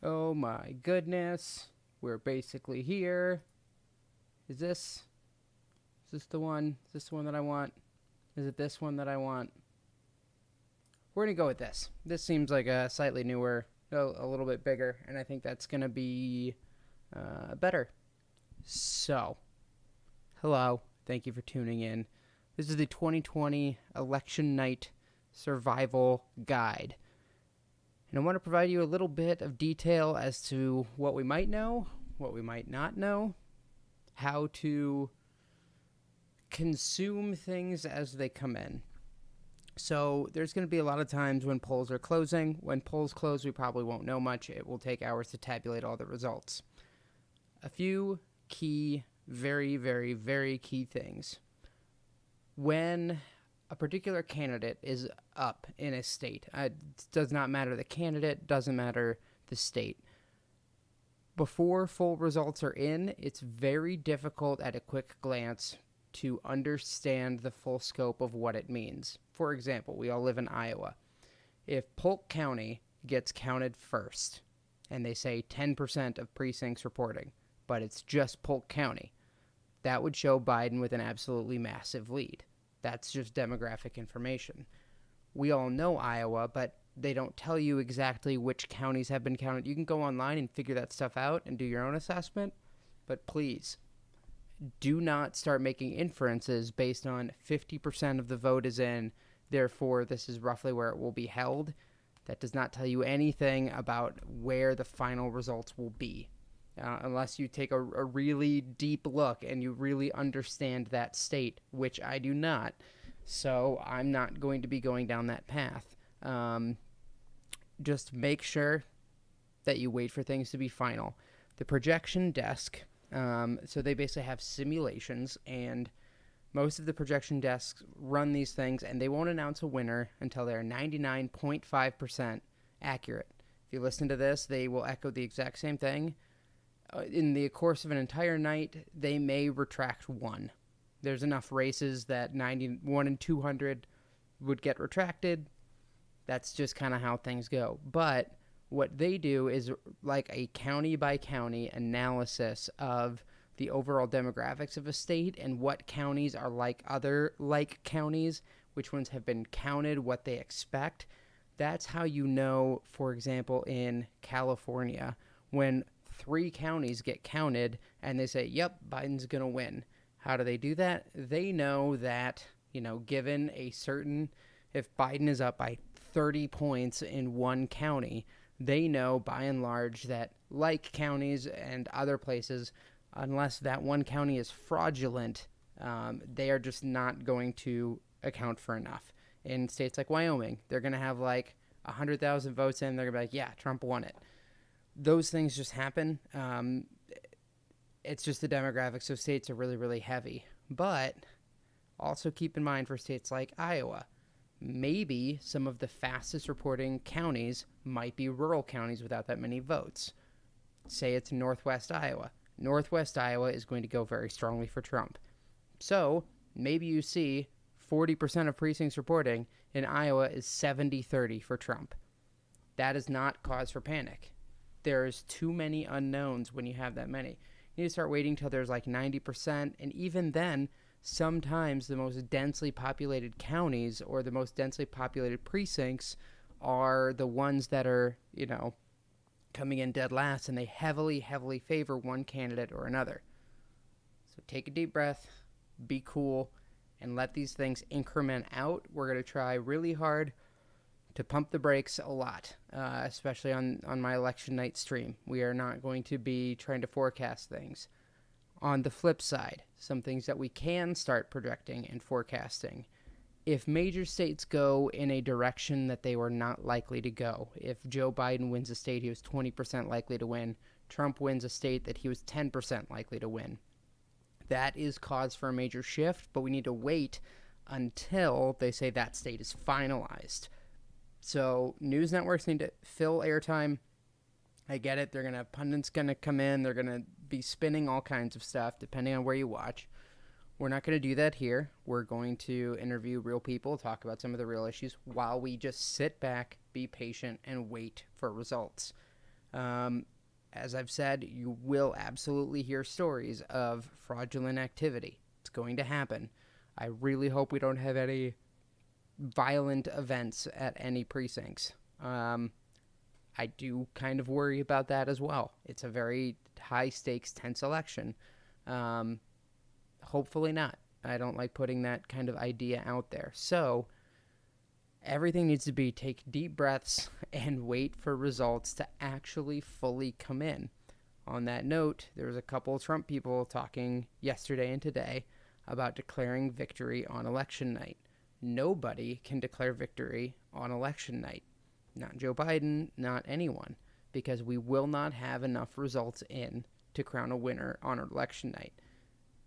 Oh my goodness. We're basically here. Is this is this the one? Is this the one that I want? Is it this one that I want? We're going to go with this. This seems like a slightly newer, a little bit bigger, and I think that's going to be better. So, hello. Thank you for tuning in. This is the 2020 election night survival guide. And I want to provide you a little bit of detail as to what we might know, what we might not know, how to consume things as they come in. So there's going to be a lot of times when polls are closing. When polls close, we probably won't know much. It will take hours to tabulate all the results. A few key, very, very, very key things. When a particular candidate is up in a state, it does not matter the candidate, doesn't matter the state. Before full results are in, it's very difficult at a quick glance to understand the full scope of what it means. For example, we all live in Iowa. If Polk County gets counted first, and they say 10% of precincts reporting, but it's just Polk County, that would show Biden with an absolutely massive lead. That's just demographic information. We all know Iowa, but they don't tell you exactly which counties have been counted. You can go online and figure that stuff out and do your own assessment, but please do not start making inferences based on 50% of the vote is in, therefore this is roughly where it will be held. That does not tell you anything about where the final results will be. Unless you take a really deep look and you really understand that state, which I do not. So I'm not going to be going down that path. Just make sure that you wait for things to be final. The projection desk, so they basically have simulations, and most of the projection desks run these things, and they won't announce a winner until they're 99.5% accurate. If you listen to this, they will echo the exact same thing. In the course of an entire night, they may retract one. There's enough races that 91 and 200 would get retracted. That's just kind of how things go. But what they do is like a county by county analysis of the overall demographics of a state and what counties are like other like counties, which ones have been counted, what they expect. That's how you know, for example, in California, when 3 counties get counted and they say, yep, Biden's going to win. How do they do that? They know that, given a certain, if Biden is up by 30 points in one county, they know by and large that, like counties and other places, unless that one county is fraudulent, they are just not going to account for enough. In states like Wyoming, they're going to have like 100,000 votes in, they're going to be like, yeah, Trump won it. Those things just happen. It's just the demographics of states are really, really heavy. But also keep in mind for states like Iowa, maybe some of the fastest reporting counties might be rural counties without that many votes. Say it's Northwest Iowa. Northwest Iowa is going to go very strongly for Trump. So maybe you see 40% of precincts reporting in Iowa is 70-30 for Trump. That is not cause for panic. There's too many unknowns when you have that many. You need to start waiting till there's like 90%, and even then, sometimes the most densely populated counties or the most densely populated precincts are the ones that are, coming in dead last, and they heavily, heavily favor one candidate or another. So take a deep breath, be cool, and let these things increment out. We're going to try really hard to pump the brakes a lot, especially on my election night stream. We are not going to be trying to forecast things. On the flip side, some things that we can start projecting and forecasting. If major states go in a direction that they were not likely to go, if Joe Biden wins a state he was 20% likely to win, Trump wins a state that he was 10% likely to win, that is cause for a major shift, but we need to wait until they say that state is finalized. So news networks need to fill airtime. I get it. Pundits going to come in. They're going to be spinning all kinds of stuff depending on where you watch. We're not going to do that here. We're going to interview real people, talk about some of the real issues while we just sit back, be patient, and wait for results. As I've said, you will absolutely hear stories of fraudulent activity. It's going to happen. I really hope we don't have any violent events at any precincts. I do kind of worry about that as well. It's a very high stakes, tense election. Hopefully not. I don't like putting that kind of idea out there. So everything needs to be take deep breaths and wait for results to actually fully come in. On that note, there was a couple of Trump people talking yesterday and today about declaring victory on election night. Nobody can declare victory on election night. Not Joe Biden, not anyone, because we will not have enough results in to crown a winner on election night.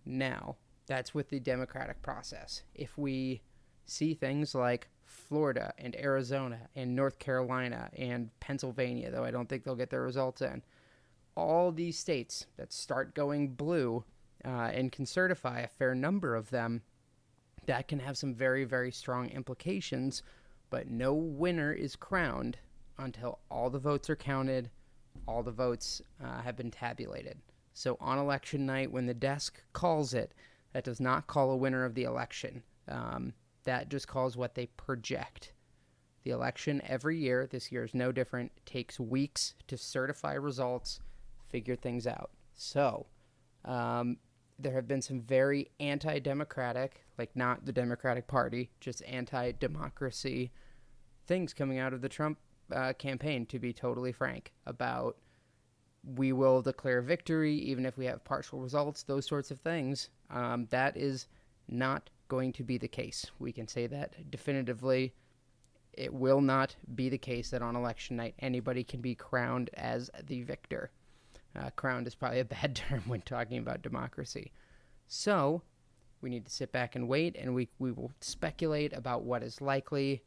Now, that's with the democratic process. If we see things like Florida and Arizona and North Carolina and Pennsylvania, though I don't think they'll get their results in, all these states that start going blue and can certify a fair number of them, that can have some very, very strong implications, but no winner is crowned until all the votes are counted, all the votes have been tabulated. So on election night, when the desk calls it, that does not call a winner of the election. That just calls what they project. The election every year, this year is no different, takes weeks to certify results, figure things out. So there have been some very anti-democratic, like not the Democratic Party, just anti-democracy things coming out of the Trump campaign, to be totally frank, about we will declare victory even if we have partial results, those sorts of things. That is not going to be the case. We can say that definitively. It will not be the case that on election night anybody can be crowned as the victor. Crowned is probably a bad term when talking about democracy. So we need to sit back and wait, and we will speculate about what is likely,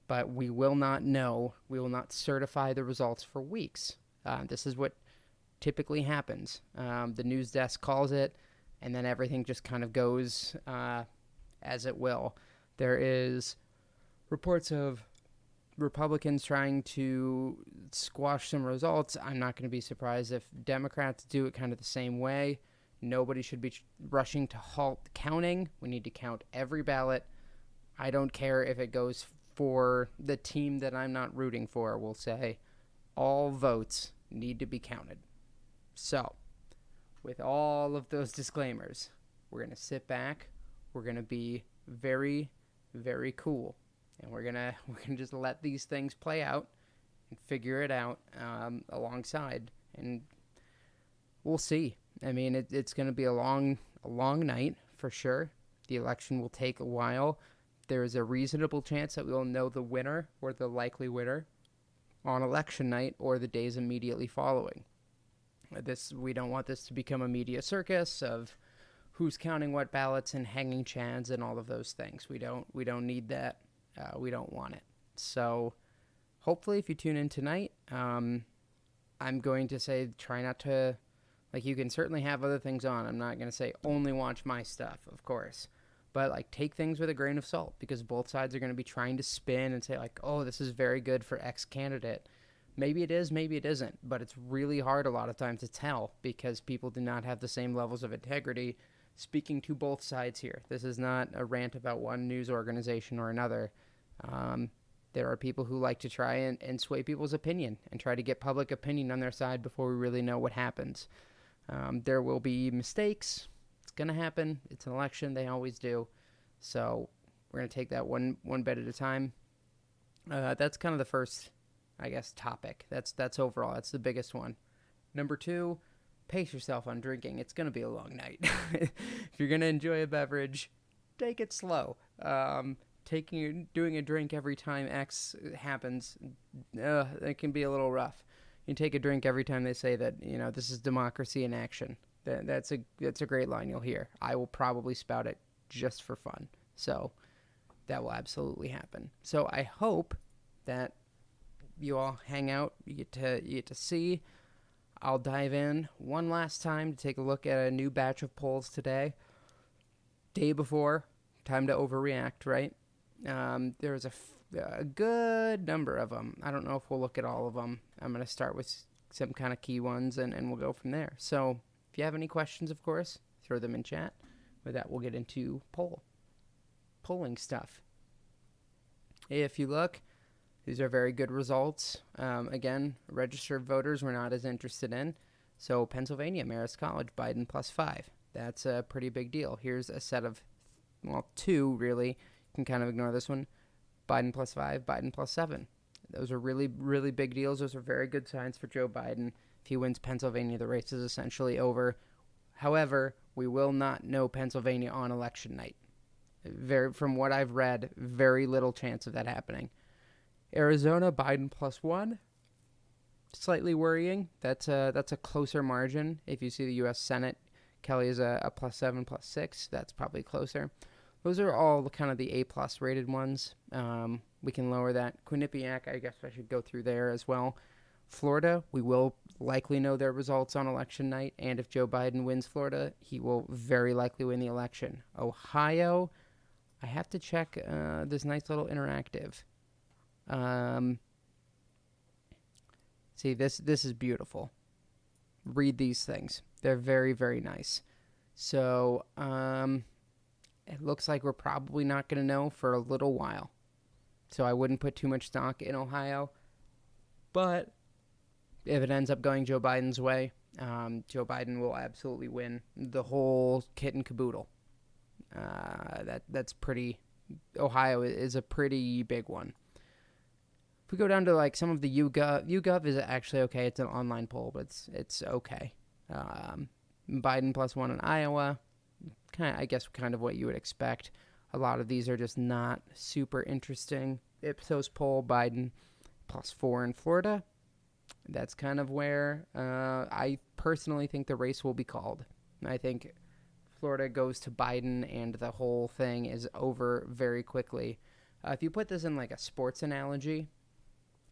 but we will not know. We will not certify the results for weeks. This is what typically happens. The news desk calls it, and then everything just kind of goes as it will. There is reports of Republicans trying to squash some results. I'm not going to be surprised if Democrats do it kind of the same way. Nobody should be rushing to halt counting. We need to count every ballot. I don't care if it goes for the team that I'm not rooting for. We'll say all votes need to be counted. So, with all of those disclaimers, we're going to sit back. We're going to be very, very cool. And we're gonna just let these things play out and figure it out alongside, and we'll see. I mean, it's gonna be a long night for sure. The election will take a while. There is a reasonable chance that we'll know the winner or the likely winner on election night or the days immediately following. We don't want this to become a media circus of who's counting what ballots and hanging chads and all of those things. We don't need that. We don't want it. So hopefully if you tune in tonight, I'm going to say try not to, like, you can certainly have other things on. I'm not going to say only watch my stuff, of course. But, like, take things with a grain of salt, because both sides are going to be trying to spin and say, like, oh, this is very good for X candidate. Maybe it is, maybe it isn't. But it's really hard a lot of times to tell, because people do not have the same levels of integrity. Speaking to both sides here, this is not a rant about one news organization or another. There are people who like to try and sway people's opinion and try to get public opinion on their side before we really know what happens. There will be mistakes. It's going to happen. It's an election. They always do. So we're going to take that one bit at a time. That's kind of the first, I guess, topic. That's overall. That's the biggest one. Number 2, pace yourself on drinking. It's going to be a long night. If you're going to enjoy a beverage, take it slow. Doing a drink every time X happens, it can be a little rough. You take a drink every time they say that, this is democracy in action. That's a great line you'll hear. I will probably spout it just for fun. So that will absolutely happen. So I hope that you all hang out. You get to see. I'll dive in one last time to take a look at a new batch of polls today. Day before, time to overreact, right? There's a good number of them. I don't know if we'll look at all of them. I'm going to start with some kind of key ones, and we'll go from there. So if you have any questions, of course, throw them in chat. With that, we'll get into polling stuff. If you look, these are very good results. Again, registered voters we're not as interested in. So Pennsylvania, Marist College, Biden +5. That's a pretty big deal. Here's a set of, well, two, really. You can kind of ignore this one. Biden +5, Biden +7. Those are really, really big deals. Those are very good signs for Joe Biden. If he wins Pennsylvania, the race is essentially over. However, we will not know Pennsylvania on election night. From what I've read, very little chance of that happening. Arizona, Biden +1. Slightly worrying. That's a closer margin. If you see the U.S. Senate, Kelly is a +7, +6. That's probably closer. Those are all kind of the A+ rated ones. We can lower that. Quinnipiac, I guess I should go through there as well. Florida, we will likely know their results on election night, and if Joe Biden wins Florida, he will very likely win the election. Ohio, I have to check this nice little interactive. See, this is beautiful. Read these things. They're very, very nice. So, it looks like we're probably not going to know for a little while. So I wouldn't put too much stock in Ohio. But if it ends up going Joe Biden's way, Joe Biden will absolutely win the whole kit and caboodle. That's pretty. Ohio is a pretty big one. If we go down to like some of the YouGov is actually okay. It's an online poll, but it's okay. Biden +1 in Iowa. I guess kind of what you would expect. A lot of these are just not super interesting. Ipsos poll, Biden +4 in Florida. That's kind of where I personally think the race will be called. I think Florida goes to Biden and the whole thing is over very quickly. If you put this in like a sports analogy,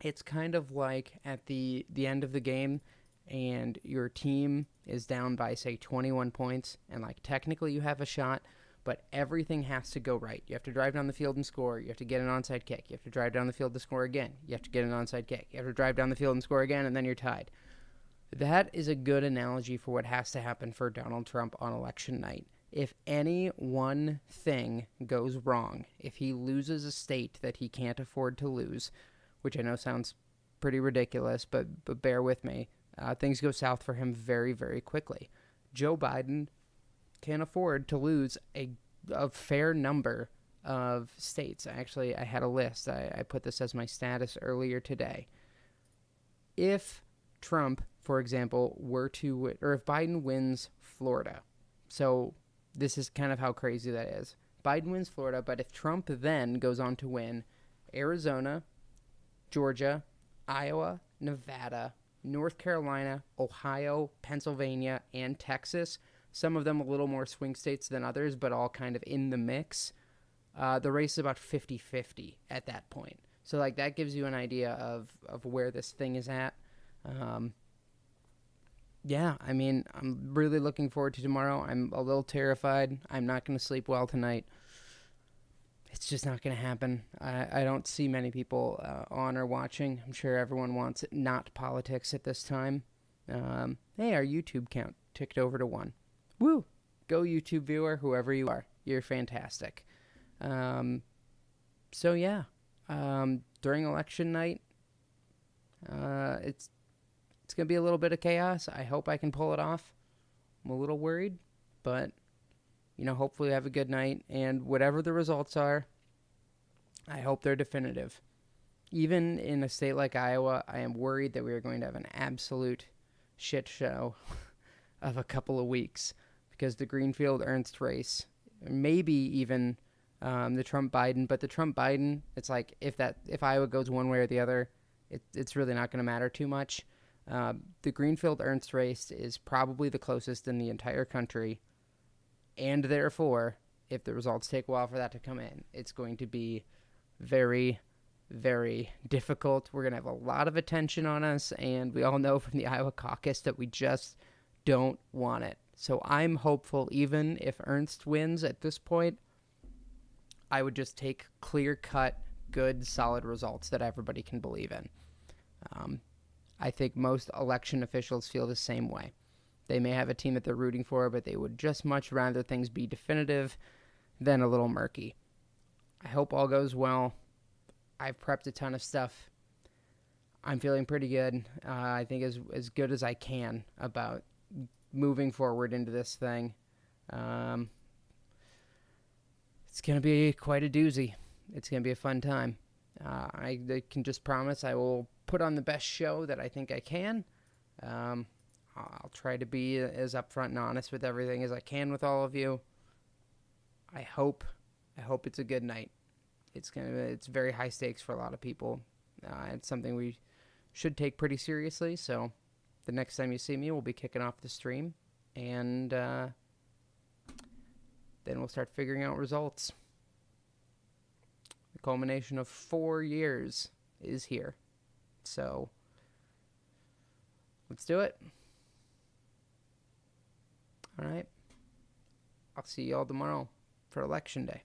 it's kind of like at the end of the game and your team is down by, say, 21 points, and, like, technically you have a shot, but everything has to go right. You have to drive down the field and score. You have to get an onside kick. You have to drive down the field to score again. You have to get an onside kick. You have to drive down the field and score again, and then you're tied. That is a good analogy for what has to happen for Donald Trump on election night. If any one thing goes wrong, if he loses a state that he can't afford to lose, which I know sounds pretty ridiculous, but bear with me, things go south for him very, very quickly. Joe Biden can afford to lose a fair number of states. Actually, I had a list. I put this as my status earlier today. If Trump, for example, if Biden wins Florida, so this is kind of how crazy that is. Biden wins Florida, but if Trump then goes on to win Arizona, Georgia, Iowa, Nevada, North Carolina, Ohio, Pennsylvania, and Texas, some of them a little more swing states than others, but all kind of in the mix, the race is about 50-50 at that point. So, like, that gives you an idea of where this thing is at. Yeah, I mean, I'm really looking forward to tomorrow. I'm a little terrified. I'm not going to sleep well tonight. It's just not going to happen. I don't see many people on or watching. I'm sure everyone wants not politics at this time. Hey, our YouTube count ticked over to 1. Woo! Go YouTube viewer, whoever you are. You're fantastic. So yeah, during election night, it's going to be a little bit of chaos. I hope I can pull it off. I'm a little worried, but hopefully have a good night. And whatever the results are, I hope they're definitive. Even in a state like Iowa, I am worried that we are going to have an absolute shit show of a couple of weeks because the Greenfield-Ernst race, maybe even the Trump-Biden, but the Trump-Biden, it's like if Iowa goes one way or the other, it's really not going to matter too much. The Greenfield-Ernst race is probably the closest in the entire country, and therefore, if the results take a while for that to come in, it's going to be very, very difficult. We're going to have a lot of attention on us, and we all know from the Iowa caucus that we just don't want it. So I'm hopeful, even if Ernst wins at this point, I would just take clear-cut, good, solid results that everybody can believe in. I think most election officials feel the same way. They may have a team that they're rooting for, but they would just much rather things be definitive than a little murky. I hope all goes well. I've prepped a ton of stuff. I'm feeling pretty good. I think as good as I can about moving forward into this thing. It's going to be quite a doozy. It's going to be a fun time. I can just promise I will put on the best show that I think I can. I'll try to be as upfront and honest with everything as I can with all of you. I hope it's a good night. It's very high stakes for a lot of people. It's something we should take pretty seriously. So the next time you see me, we'll be kicking off the stream, and then we'll start figuring out results. The culmination of 4 years is here. So let's do it. All right. I'll see you all tomorrow for Election Day.